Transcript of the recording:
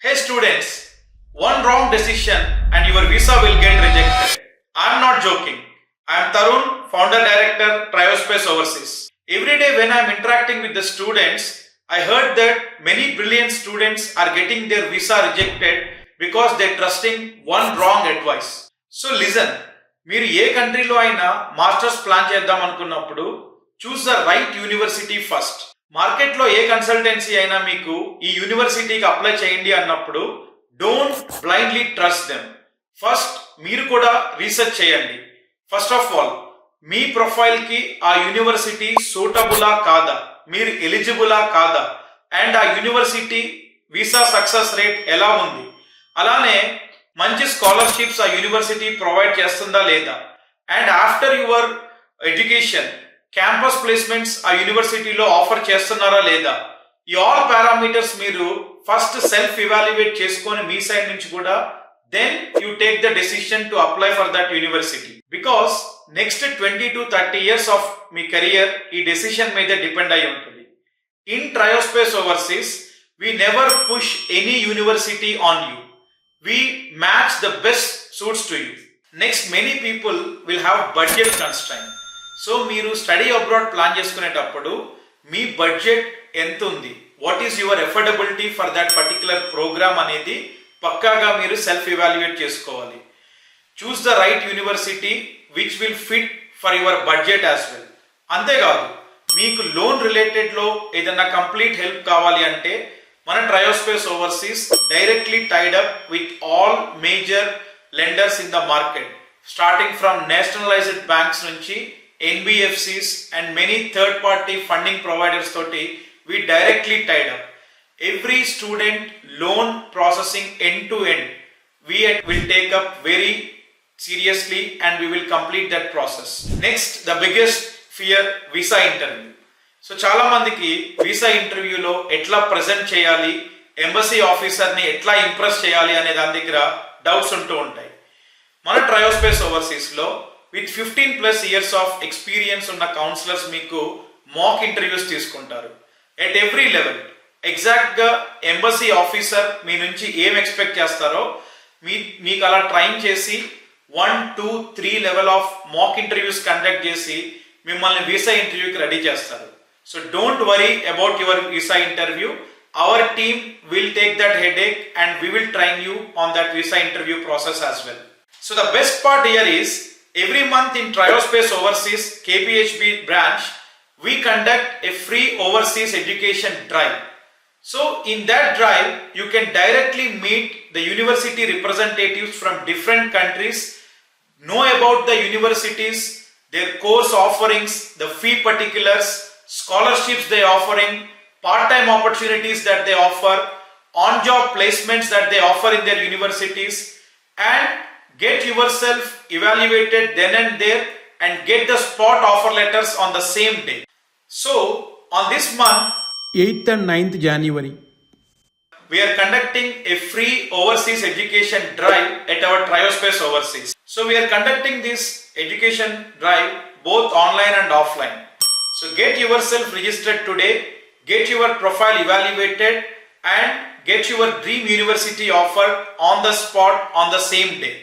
Hey students, one wrong decision and your visa will get rejected. I am not joking. I am Tarun, founder director Triospace Overseas. Every day when I am interacting with the students, I heard that many brilliant students are getting their visa rejected because they are trusting one wrong advice. So listen, మీరు ఏ కంట్రీలో అయినా masters plan చేద్దాం అనుకున్నప్పుడు చూస్ the right university first. మార్కెట్లో ఏ consultancy అయినా మీకు ఈ యూనివర్సిటీకి అప్లై చేయండి అన్నప్పుడు don't blindly trust them. First మీరు కూడా రీసెర్చ్ చేయండి. ఫస్ట్ ఆఫ్ ఆల్ మీ ప్రొఫైల్కి ఆ యూనివర్సిటీ సూటబులా కాదా, మీరు ఎలిజిబులా కాదా, అండ్ ఆ యూనివర్సిటీ వీసా సక్సెస్ రేట్ ఎలా ఉంది, అలానే మంచి స్కాలర్షిప్స్ ఆ యూనివర్సిటీ ప్రొవైడ్ చేస్తుందా లేదా, and after your education campus placements ఆ యూనివర్సిటీలో ఆఫర్ చేస్తున్నారా లేదా, ఈ ఆల్ పారామీటర్స్ మీరు ఫస్ట్ సెల్ఫ్ ఇవాల్యుయేట్ చేసుకొని మీ సైడ్ నుంచి కూడా then you take the decision to apply for that university. Because next 20 to 30 years of మీ కెరియర్ ఈ డెసిషన్ మీద డిపెండ్ అయి ఉంటుంది. In Triospace overseas we never push any university on you. We match the best suits to you. Next, many people will have budget constraint. So, మీరు study abroad plan చేసుకునేటప్పుడు మీ budget ఎంత ఉంది, what is your affordability for that particular program అనేది పక్కాగా మీరు self evaluate చేసుకోవాలి. Choose the right university which will fit for your budget as well. అంతేకాదు మీకు లోన్ రిలేటెడ్లో ఏదైనా కంప్లీట్ హెల్ప్ కావాలి అంటే మన Triospace overseas directly tied up with all major lenders in the market, starting from nationalised banks నుంచి NBFCs and many third party funding providers తోటి we directly tied up. Every student loan processing end to end we will take up very seriously and we will complete that process. Next, the biggest fear, visa interview. So చాలా మందికి visa ఇంటర్వ్యూలో ఎట్లా present చేయాలి, embassy ఆఫీసర్ని ఎట్లా impress చేయాలి అనే దాని దగ్గర డౌట్స్ ఉంటూ ఉంటాయి. మన ట్రయోస్పేస్ ఓవర్సీస్లో విత్ 15+ years ఆఫ్ ఎక్స్పీరియన్స్ ఉన్న కౌన్సిలర్స్ మీకు మాక్ ఇంటర్వ్యూస్ తీసుకుంటారు ఎట్ ఎవ్రీ లెవెల్. ఎగ్జాక్ట్గా ఎంబసీ ఆఫీసర్ మీ నుంచి ఏం ఎక్స్పెక్ట్ చేస్తారో మీకు అలా ట్రైన్ చేసి 1, 2, 3 level of mock interviews conduct చేసి మిమ్మల్ని వీసా ఇంటర్వ్యూకి రెడీ చేస్తారు. So don't worry about your visa interview. Our team will take that headache and we will train you on that visa interview process as well. So the best part here is every month in Triospace Overseas KPHB branch we conduct a free overseas education drive. So in that drive you can directly meet the university representatives from different countries, know about the universities, their course offerings, the fee particulars, scholarships they offering, part-time opportunities that they offer, on-job placements that they offer in their universities, and get yourself evaluated then and there and get the spot offer letters on the same day. So on this month 8th and 9th January we are conducting a free overseas education drive at our Triospace Overseas. So we are conducting this education drive both online and offline. So get yourself registered today, get your profile evaluated and get your dream university offer on the spot on the same day.